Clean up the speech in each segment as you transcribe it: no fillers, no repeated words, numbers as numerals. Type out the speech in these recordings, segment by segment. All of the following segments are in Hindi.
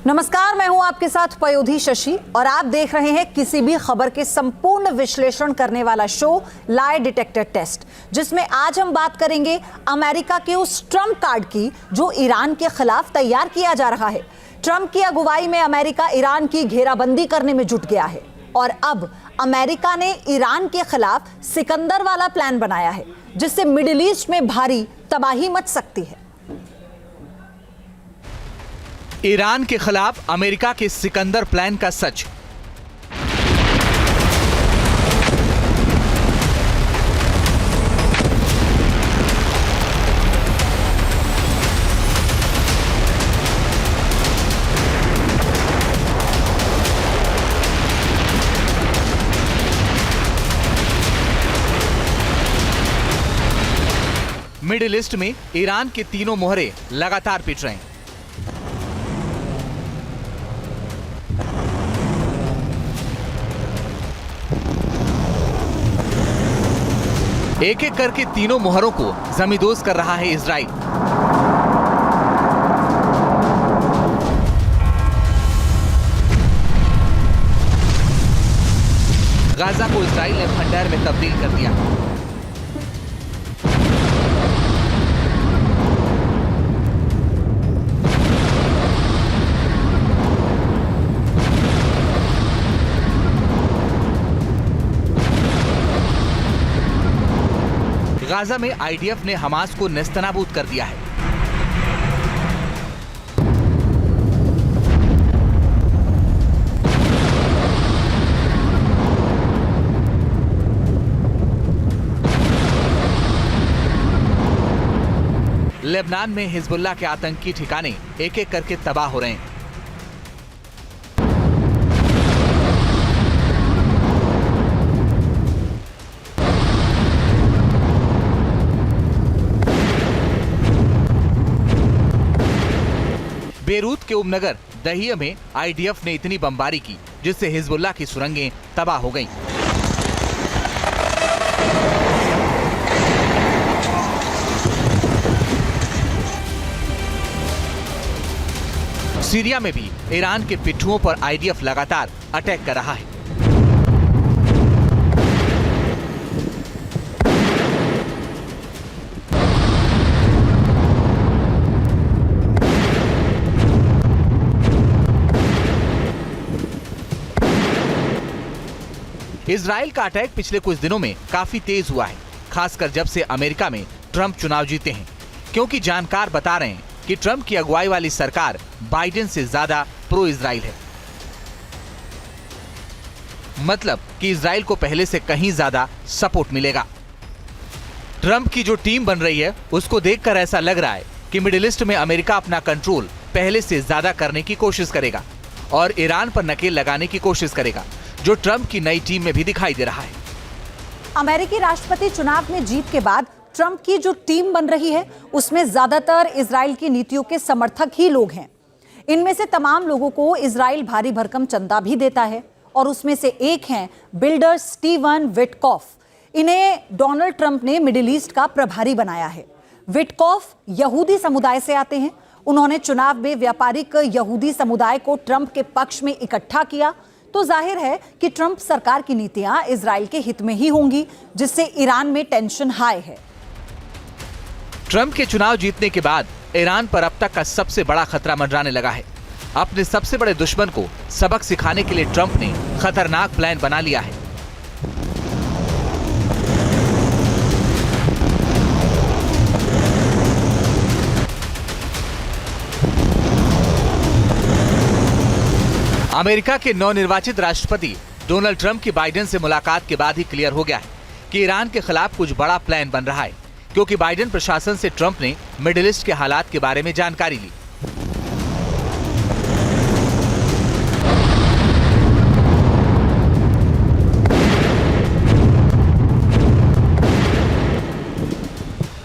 नमस्कार, मैं हूं आपके साथ पयोधी शशि और आप देख रहे हैं किसी भी खबर के संपूर्ण विश्लेषण करने वाला शो लाई डिटेक्टर टेस्ट, जिसमें आज हम बात करेंगे अमेरिका के उस ट्रंप कार्ड की जो ईरान के खिलाफ तैयार किया जा रहा है। ट्रंप की अगुवाई में अमेरिका ईरान की घेराबंदी करने में जुट गया है और अब अमेरिका ने ईरान के खिलाफ सिकंदर वाला प्लान बनाया है, जिससे मिडिल ईस्ट में भारी तबाही मच सकती है। ईरान के खिलाफ अमेरिका के सिकंदर प्लान का सच। मिडिल ईस्ट में ईरान के तीनों मोहरे लगातार पिट रहे हैं। एक एक करके तीनों मोहरों को जमींदोज कर रहा है इजराइल। गाजा को इजराइल ने खंडहर में तब्दील कर दिया। गाजा में आईडीएफ ने हमास को नेस्तनाबूद कर दिया है। लेबनान में हिजबुल्लाह के आतंकी ठिकाने एक एक करके तबाह हो रहे हैं। बेरूत के उपनगर दहिया में आईडीएफ ने इतनी बमबारी की जिससे हिजबुल्लाह की सुरंगें तबाह हो गईं। सीरिया में भी ईरान के पिट्ठुओं पर आईडीएफ लगातार अटैक कर रहा है। इजराइल का अटैक पिछले कुछ दिनों में काफी तेज हुआ है, खासकर जब से अमेरिका में ट्रंप चुनाव जीते हैं, क्योंकि जानकार बता रहे हैं कि ट्रंप की अगुवाई वाली सरकार बाइडेन से ज्यादा प्रो इजराइल है। मतलब कि इजराइल को पहले से कहीं ज्यादा सपोर्ट मिलेगा। ट्रंप की जो टीम बन रही है उसको देखकर ऐसा लग रहा है कि मिडिल ईस्ट में अमेरिका अपना कंट्रोल पहले से ज्यादा करने की कोशिश करेगा और ईरान पर नकेल लगाने की कोशिश करेगा, जो ट्रंप की नई टीम में भी दिखाई दे रहा है। अमेरिकी राष्ट्रपति चुनाव में जीत के बाद ट्रंप की जो टीम बन रही है उसमें ज्यादातर इजराइल की नीतियों के समर्थक ही लोग हैं। इनमें से तमाम लोगों को इजराइल भारी भरकम चंदा भी देता है और उसमें से एक हैं बिल्डर स्टीवन विटकॉफ। इन्हें डोनाल्ड ट्रंप ने मिडिल ईस्ट का प्रभारी बनाया है। विटकॉफ यहूदी समुदाय से आते हैं। उन्होंने चुनाव में व्यापारिक यहूदी समुदाय को ट्रंप के पक्ष में इकट्ठा किया, तो जाहिर है कि ट्रंप सरकार की नीतियां इजराइल के हित में ही होंगी, जिससे ईरान में टेंशन हाई है। ट्रंप के चुनाव जीतने के बाद ईरान पर अब तक का सबसे बड़ा खतरा मंडराने लगा है। अपने सबसे बड़े दुश्मन को सबक सिखाने के लिए ट्रंप ने खतरनाक प्लान बना लिया है। अमेरिका के नवनिर्वाचित राष्ट्रपति डोनाल्ड ट्रंप की बाइडेन से मुलाकात के बाद ही क्लियर हो गया है कि ईरान के खिलाफ कुछ बड़ा प्लान बन रहा है, क्योंकि बाइडेन प्रशासन से ट्रंप ने मिडिल ईस्ट के हालात के बारे में जानकारी ली।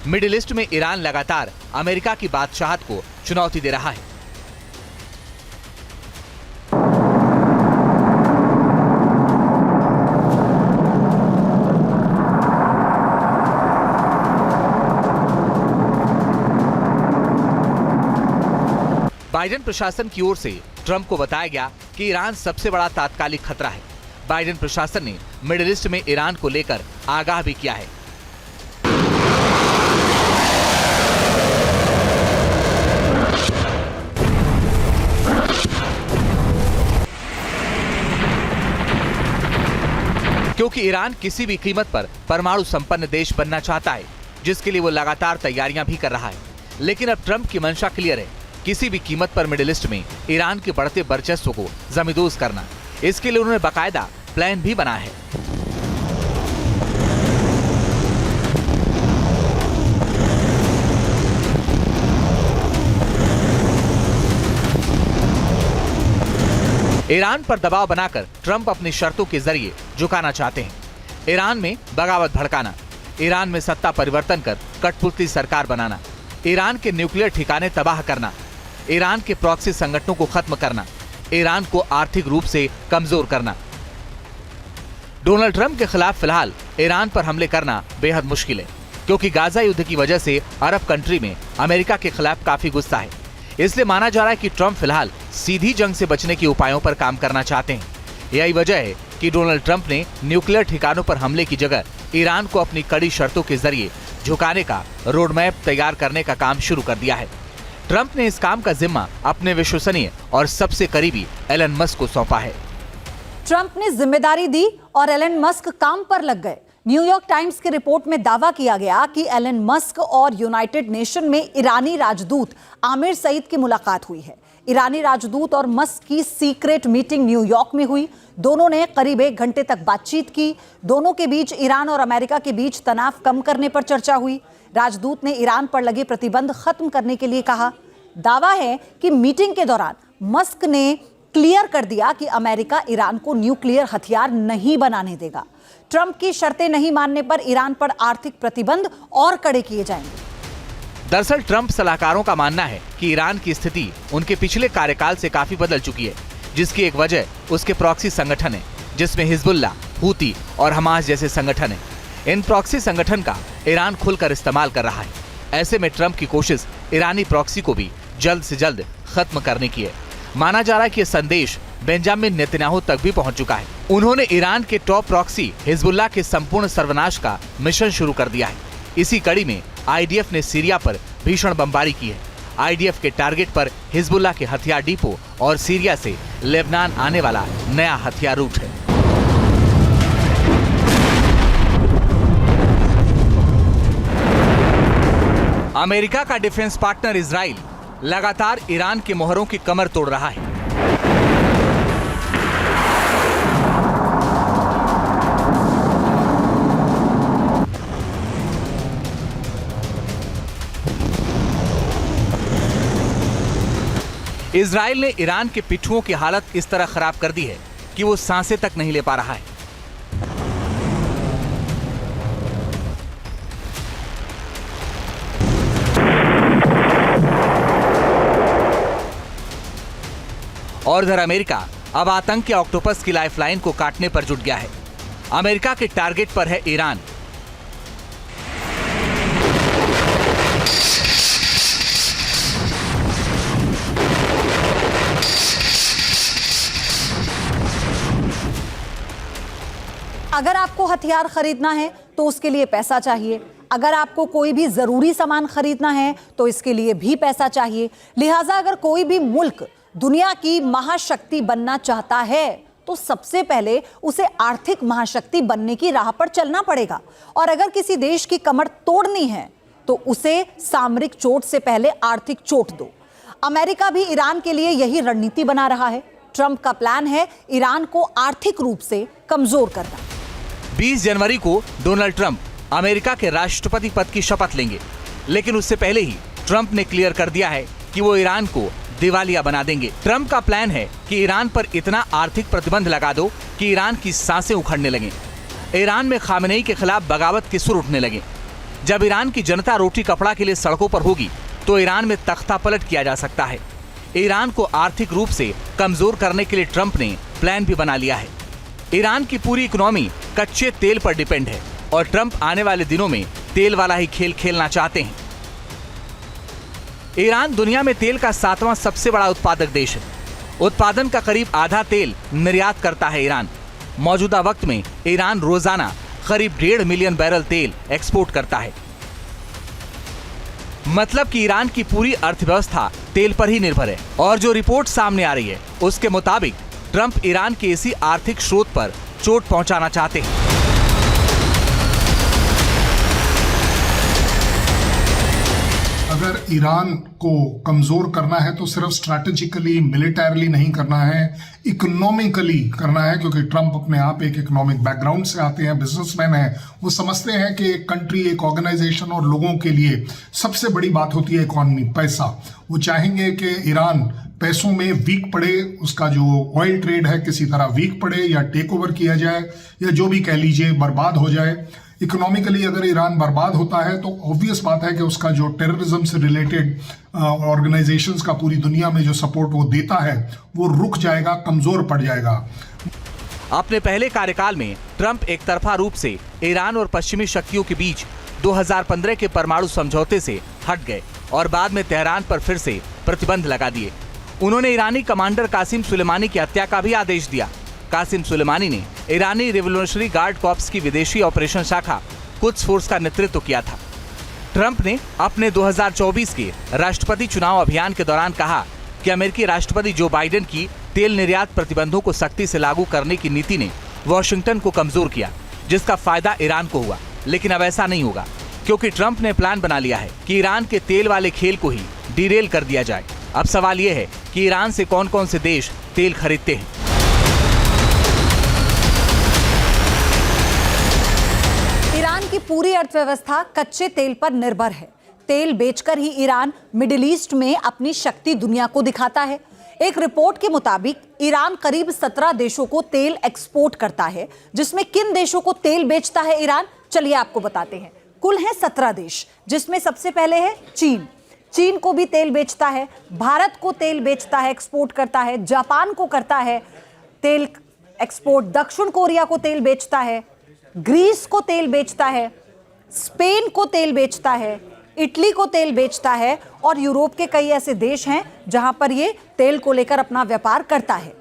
मिडिल ईस्ट में ईरान लगातार अमेरिका की बादशाहत को चुनौती दे रहा है। बाइडेन प्रशासन की ओर से ट्रंप को बताया गया कि ईरान सबसे बड़ा तात्कालिक खतरा है। बाइडेन प्रशासन ने मिडिल ईस्ट में ईरान को लेकर आगाह भी किया है। क्योंकि ईरान किसी भी कीमत पर परमाणु संपन्न देश बनना चाहता है, जिसके लिए वो लगातार तैयारियां भी कर रहा है। लेकिन अब ट्रंप की मंशा क्लियर है, किसी भी कीमत पर मिडिल ईस्ट में ईरान के बढ़ते वर्चस्व को जमींदोज करना। इसके लिए उन्होंने बाकायदा प्लान भी बनाया है। ईरान पर दबाव बनाकर ट्रंप अपनी शर्तों के जरिए झुकाना चाहते हैं। ईरान में बगावत भड़काना, ईरान में सत्ता परिवर्तन कर कठपुतली सरकार बनाना, ईरान के न्यूक्लियर ठिकाने तबाह करना, ईरान के प्रॉक्सी संगठनों को खत्म करना, ईरान को आर्थिक रूप से कमजोर करना। डोनाल्ड ट्रंप के खिलाफ फिलहाल ईरान पर हमले करना बेहद मुश्किल है, क्योंकि गाजा युद्ध की वजह से अरब कंट्री में अमेरिका के खिलाफ काफी गुस्सा है। इसलिए माना जा रहा है कि ट्रंप फिलहाल सीधी जंग से बचने के उपायों पर काम करना चाहते हैं। यही वजह है कि डोनाल्ड ट्रंप ने न्यूक्लियर ठिकानों पर हमले की जगह ईरान को अपनी कड़ी शर्तों के जरिए झुकाने का रोड मैप तैयार करने का काम शुरू कर दिया है। ट्रंप ने इस काम का जिम्मा अपने विश्वसनीय और सबसे करीबी एलन मस्क को सौंपा है। ट्रंप ने जिम्मेदारी दी और एलन मस्क काम पर लग गए। न्यूयॉर्क टाइम्स की रिपोर्ट में दावा किया गया कि एलन मस्क और यूनाइटेड नेशन में ईरानी राजदूत आमिर सईद की मुलाकात हुई है। ईरानी राजदूत और मस्क की सीक्रेट मीटिंग न्यूयॉर्क में हुई। दोनों ने करीब 1 घंटे तक बातचीत की। दोनों के बीच ईरान और अमेरिका के बीच तनाव कम करने पर चर्चा हुई। राजदूत ने ईरान पर लगे प्रतिबंध खत्म करने के लिए कहा। दावा है कि मीटिंग के दौरान मस्क ने क्लियर कर दिया कि अमेरिका ईरान को न्यूक्लियर हथियार नहीं बनाने देगा। ट्रंप की शर्तें नहीं मानने पर ईरान पर आर्थिक प्रतिबंध और कड़े किए जाएंगे। दरअसल ट्रंप सलाहकारों का मानना है कि ईरान की स्थिति उनके पिछले कार्यकाल से काफी बदल चुकी है, जिसकी एक वजह उसके प्रॉक्सी संगठन है, जिसमें हिजबुल्लाह, हूती और हमास जैसे संगठन है। इन प्रॉक्सी संगठन का ईरान खुलकर इस्तेमाल कर रहा है। ऐसे में ट्रंप की कोशिश ईरानी प्रॉक्सी को भी जल्द से जल्द खत्म करने की है। माना जा रहा है कि यह संदेश बेंजामिन नेतन्याहू तक भी पहुंच चुका है। उन्होंने ईरान के टॉप प्रॉक्सी हिजबुल्लाह के संपूर्ण सर्वनाश का मिशन शुरू कर दिया है। इसी कड़ी में आईडीएफ ने सीरिया पर भीषण बमबारी की है। आईडीएफ के टारगेट पर हिजबुल्लाह के हथियार डिपो और सीरिया से लेबनान आने वाला नया हथियार रूट है। अमेरिका का डिफेंस पार्टनर इजराइल लगातार ईरान के मोहरों की कमर तोड़ रहा है। इजराइल ने ईरान के पिट्ठुओं की हालत इस तरह खराब कर दी है कि वो सांसें तक नहीं ले पा रहा है। और इधर अमेरिका अब आतंकी ऑक्टोपस की लाइफलाइन को काटने पर जुट गया है। अमेरिका के टारगेट पर है ईरान। अगर आपको हथियार खरीदना है तो उसके लिए पैसा चाहिए। अगर आपको कोई भी जरूरी सामान खरीदना है तो इसके लिए भी पैसा चाहिए। लिहाजा अगर कोई भी मुल्क दुनिया की महाशक्ति बनना चाहता है तो सबसे पहले उसे आर्थिक महाशक्ति बनने की राह पर चलना पड़ेगा। और अगर किसी देश की कमर तोड़नी है तो उसे सामरिक चोट से पहले आर्थिक चोट दो। अमेरिका भी ईरान के लिए यही रणनीति बना रहा है। ट्रंप का प्लान है ईरान को आर्थिक रूप से कमजोर करना। 20 जनवरी को डोनाल्ड ट्रंप अमेरिका के राष्ट्रपति पद की शपथ लेंगे, लेकिन उससे पहले ही ट्रंप ने क्लियर कर दिया है कि वो ईरान को दिवालिया बना देंगे। ट्रंप का प्लान है कि ईरान पर इतना आर्थिक प्रतिबंध लगा दो कि ईरान की सांसें उखड़ने लगें। ईरान में खामेनेई के खिलाफ बगावत के सुर उठने लगे। जब ईरान की जनता रोटी कपड़ा के लिए सड़कों पर होगी तो ईरान में तख्ता पलट किया जा सकता है। ईरान को आर्थिक रूप से कमजोर करने के लिए ट्रंप ने प्लान भी बना लिया है। ईरान की पूरी इकोनॉमी कच्चे तेल पर डिपेंड है और ट्रंप आने वाले दिनों में तेल वाला ही खेल खेलना चाहते हैं। ईरान दुनिया में तेल का 7वां सबसे बड़ा उत्पादक देश है। उत्पादन का करीब आधा तेल निर्यात करता है ईरान। मौजूदा वक्त में ईरान रोजाना करीब 1.5 मिलियन बैरल तेल एक्सपोर्ट करता है। मतलब कि ईरान की पूरी अर्थव्यवस्था तेल पर ही निर्भर है। और जो रिपोर्ट सामने आ रही है उसके मुताबिक ट्रंप ईरान के इसी आर्थिक स्रोत पर चोट पहुंचाना चाहते हैं। अगर ईरान को कमजोर करना है तो सिर्फ स्ट्रैटेजिकली मिलिटरली नहीं करना है, इकोनॉमिकली करना है, क्योंकि ट्रंप अपने आप एक इकोनॉमिक बैकग्राउंड से आते हैं, बिजनेसमैन हैं। वो समझते हैं कि एक कंट्री, एक ऑर्गेनाइजेशन और लोगों के लिए सबसे बड़ी बात होती है इकोनॉमी, पैसा। वो चाहेंगे कि ईरान पैसों में वीक पड़े, उसका जो ऑयल ट्रेड है किसी तरह वीक पड़े या टेक ओवर किया जाए या जो भी कह लीजिए बर्बाद हो जाए। इकोनॉमिकली अगर ईरान बर्बाद होता है तो ऑब्वियस बात है कि उसका जो टेररिज्म से रिलेटेड ऑर्गेनाइजेशंस का पूरी दुनिया में जो सपोर्ट वो देता है वो रुक जाएगा, कमजोर पड़ जाएगा। अपने पहले कार्यकाल में ट्रंप एक तरफा रूप से ईरान और पश्चिमी शक्तियों के बीच 2015 के परमाणु समझौते से हट गए और बाद में तेहरान पर फिर से प्रतिबंध लगा दिए। उन्होंने ईरानी कमांडर कासिम सुलेमानी की हत्या का भी आदेश दिया। कासिम सुलेमानी ने ईरानी रिवोल्यूशनरी गार्ड कॉर्प्स की विदेशी ऑपरेशन शाखा कुद्स फोर्स का नेतृत्व किया था। ट्रंप ने अपने 2024 के राष्ट्रपति चुनाव अभियान के दौरान कहा कि अमेरिकी राष्ट्रपति जो बाइडेन की तेल निर्यात प्रतिबंधों को सख्ती से लागू करने की नीति ने वॉशिंगटन को कमजोर किया, जिसका फायदा ईरान को हुआ। लेकिन अब ऐसा नहीं होगा, क्योंकि ट्रंप ने प्लान बना लिया है कि ईरान के तेल वाले खेल को ही डिरेल कर दिया जाए। अब सवाल यह है कि ईरान से कौन कौन से देश तेल खरीदते हैं। ईरान की पूरी अर्थव्यवस्था कच्चे तेल पर निर्भर है। तेल बेचकर ही ईरान मिडिल ईस्ट में अपनी शक्ति दुनिया को दिखाता है। एक रिपोर्ट के मुताबिक ईरान करीब 17 देशों को तेल एक्सपोर्ट करता है। जिसमें किन देशों को तेल बेचता है ईरान, चलिए आपको बताते हैं। कुल हैं 17 देश, जिसमें सबसे पहले है चीन। चीन को भी तेल बेचता है, भारत को तेल बेचता है, एक्सपोर्ट करता है, जापान को करता है तेल एक्सपोर्ट, दक्षिण कोरिया को तेल बेचता है, ग्रीस को तेल बेचता है, स्पेन को तेल बेचता है, इटली को तेल बेचता है और यूरोप के कई ऐसे देश हैं जहां पर ये तेल को लेकर अपना व्यापार करता है।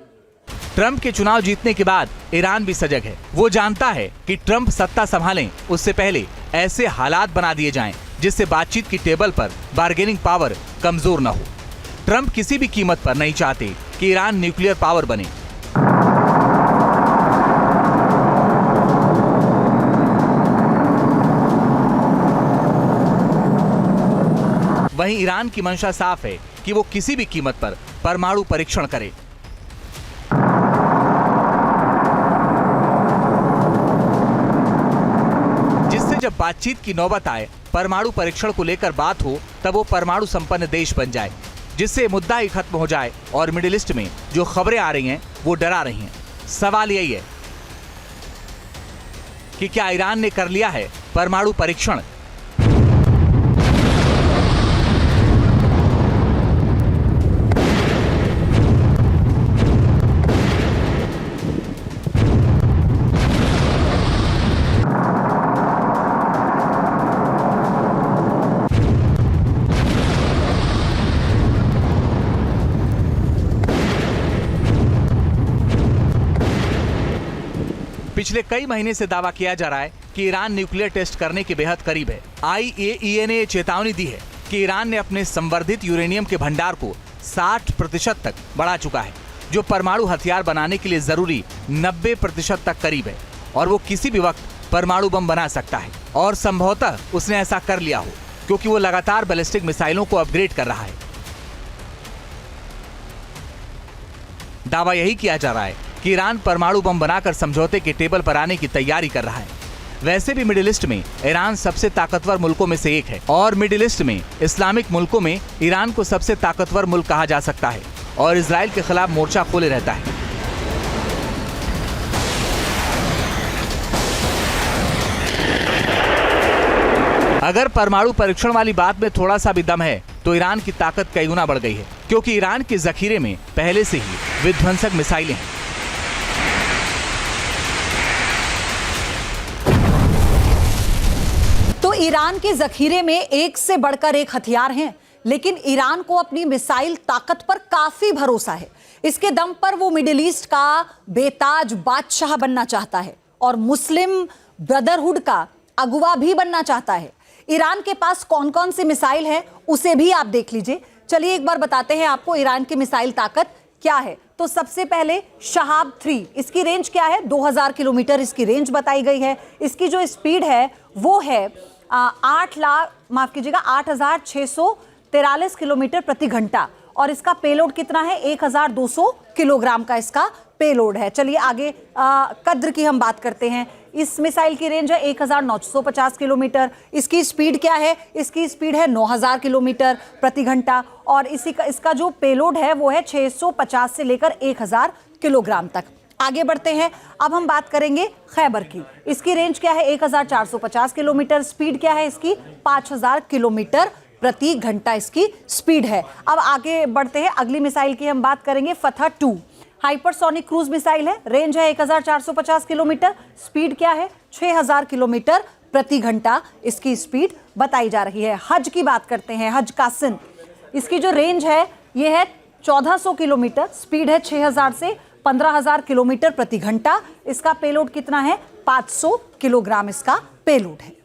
ट्रंप के चुनाव जीतने के बाद ईरान भी सजग है। वो जानता है कि ट्रंप सत्ता संभालें उससे पहले ऐसे हालात बना दिए जाएं जिससे बातचीत की टेबल पर बार्गेनिंग पावर कमजोर न हो। ट्रंप किसी भी कीमत पर नहीं चाहते कि ईरान न्यूक्लियर पावर बने। वहीं ईरान की मंशा साफ है कि वो किसी भी कीमत पर परमाणु परीक्षण करे। जिससे जब बातचीत की नौबत आए, परमाणु परीक्षण को लेकर बात हो, तब वो परमाणु संपन्न देश बन जाए, जिससे मुद्दा ही खत्म हो जाए। और मिडिल ईस्ट में जो खबरें आ रही हैं वो डरा रही हैं। सवाल यही है कि क्या ईरान ने कर लिया है परमाणु परीक्षण? पिछले कई महीने से दावा किया जा रहा है कि ईरान न्यूक्लियर टेस्ट करने के बेहद करीब है। IAEA ने चेतावनी दी है कि ईरान ने अपने संवर्धित यूरेनियम के भंडार को 60% तक बढ़ा चुका है, जो परमाणु हथियार बनाने के लिए जरूरी 90% तक करीब है। और वो किसी भी वक्त परमाणु बम बना सकता है। और संभवतः उसने ऐसा कर लिया हो, क्योंकि वो लगातार बैलिस्टिक मिसाइलों को अपग्रेड कर रहा है। दावा यही किया जा रहा है कि ईरान परमाणु बम बनाकर समझौते के टेबल पर आने की तैयारी कर रहा है। वैसे भी मिडिल ईस्ट में ईरान सबसे ताकतवर मुल्कों में से एक है और मिडिल ईस्ट में इस्लामिक मुल्कों में ईरान को सबसे ताकतवर मुल्क कहा जा सकता है और इजराइल के खिलाफ मोर्चा खोले रहता है। अगर परमाणु परीक्षण वाली बात में थोड़ा सा भी दम है तो ईरान की ताकत कई गुना बढ़ गई है, क्योंकि ईरान के जखीरे में पहले से ही विध्वंसक मिसाइलें हैं। तो ईरान के जखीरे में एक से बढ़कर एक हथियार हैं, लेकिन ईरान को अपनी मिसाइल ताकत पर काफी भरोसा है। इसके दम पर वो मिडिल ईस्ट का बेताज बादशाह बनना चाहता है और मुस्लिम ब्रदरहुड का अगुवा भी बनना चाहता है। ईरान के पास कौन कौन सी मिसाइल है उसे भी आप देख लीजिए। चलिए एक बार बताते हैं आपको ईरान की मिसाइल ताकत क्या है। तो सबसे पहले शहाब 3, इसकी रेंज क्या है? 2000 किलोमीटर इसकी रेंज बताई गई है। इसकी जो स्पीड है वो है 8643 किलोमीटर प्रति घंटा और इसका पेलोड कितना है? 1200 किलोग्राम का इसका पेलोड है। चलिए आगे कद्र की हम बात करते हैं। इस मिसाइल की रेंज है 1950 किलोमीटर। इसकी स्पीड क्या है? इसकी स्पीड है 9000 किलोमीटर प्रति घंटा और इसका जो पेलोड है वो है 650 से लेकर 1000 किलोग्राम तक। आगे बढ़ते हैं। अब हम बात करेंगे खैबर की। इसकी रेंज क्या है? 1450 किलोमीटर। स्पीड क्या है इसकी? 5000 किलोमीटर प्रति घंटा इसकी स्पीड है। अब आगे बढ़ते हैं। अगली मिसाइल की हम बात करेंगे फतह 2, हाइपरसोनिक क्रूज मिसाइल है। रेंज है 1450 किलोमीटर। स्पीड क्या है? 6000 किलोमीटर प्रति घंटा इसकी स्पीड बताई जा रही है। हज की बात करते हैं। हज कासिन, इसकी जो रेंज है ये है 1400 किलोमीटर। स्पीड है 6000 से 15000 किलोमीटर प्रति घंटा। इसका पेलोड कितना है? 500 किलोग्राम इसका पेलोड है।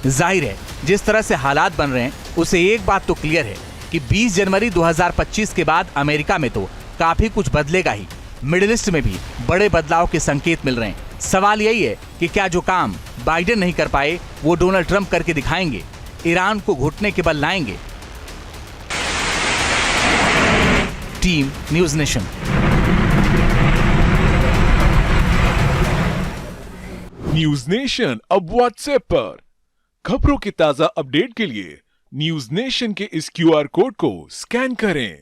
जाहिर है जिस तरह से हालात बन रहे हैं उसे एक बात तो क्लियर है कि 20 जनवरी 2025 के बाद अमेरिका में तो काफी कुछ बदलेगा ही। मिडिल ईस्ट में भी बड़े बदलाव के संकेत मिल रहे हैं। सवाल यही है कि क्या जो काम बाइडेन नहीं कर पाए वो डोनाल्ड ट्रंप करके दिखाएंगे, ईरान को घुटने के बल लाएंगे। Team news nation. News nation अब व्हाट्सएप पर। खबरों की ताजा अपडेट के लिए न्यूज़ नेशन के इस QR कोड को स्कैन करें।